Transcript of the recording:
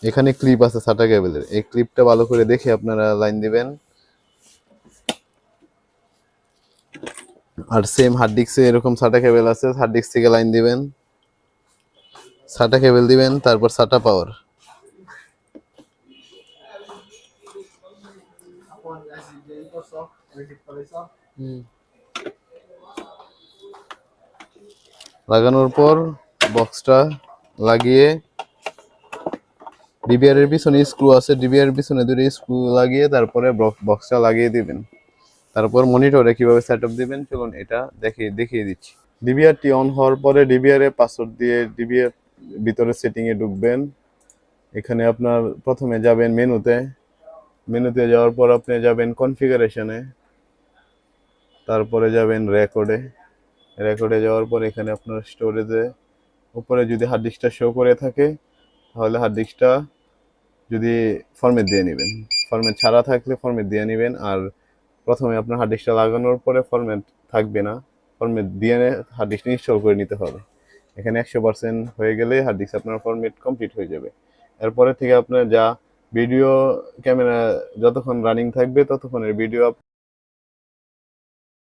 এখানে ক্লিপ আছে SATA কেবলের, এই ক্লিপটা ভালো করে দেখে আপনারা লাইন দিবেন। আর সেম হার্ড ডিস্কে এরকম SATA কেবল আছে, হার্ড ডিস্ক থেকে লাইন দিবেন, SATA কেবল দিবেন, তারপর SATA পাওয়ার। লাগানোর পর বক্সটা লাগিয়ে ডিবিআর এর পিছনে স্ক্রু আছে, ডিবিআর এর পিছনে দুটো স্ক্রু লাগিয়ে তারপরে বক্সটা লাগিয়ে দিবেন। তারপর মনিটরে কিভাবে সেটআপ দিবেন চলুন এটা দেখিয়ে দিচ্ছি। ডিবিআরটি অন হওয়ার পরে ডিবিআর এর পাসওয়ার্ড দিয়ে ডিবিআর ভিতরে সেটিং এ ঢুকবেন। এখানে আপনার প্রথমে যাবেন মেনুতে যাওয়ার পর আপনি যাবেন কনফিগারেশনে, তারপরে যাবেন রেকর্ডে যাওয়ার পর এখানে আপনার স্টোরেজে উপরে যদি হার্ড ডিস্কটা শো করে থাকে তাহলে হার্ড ডিস্কটা যদি ফরম্যাট দিয়ে নেবেন, ফরম্যাট ছাড়া থাকলে ফরম্যাট দিয়ে নেবেন। আর প্রথমে আপনার হার্ড ডিস্কটা লাগানোর পরে ফরম্যাট থাকবে না, ফরম্যাট দিয়ে হার্ড ডিস্কটা ইনস্টল করে নিতে হবে। এখানে 100% হয়ে গেলে হার্ড ডিস্ক আপনার ফরম্যাট কমপ্লিট হয়ে যাবে। এরপরে থেকে আপনার যা ভিডিও ক্যামেরা যতক্ষণ রানিং থাকবে ততক্ষণের ভিডিও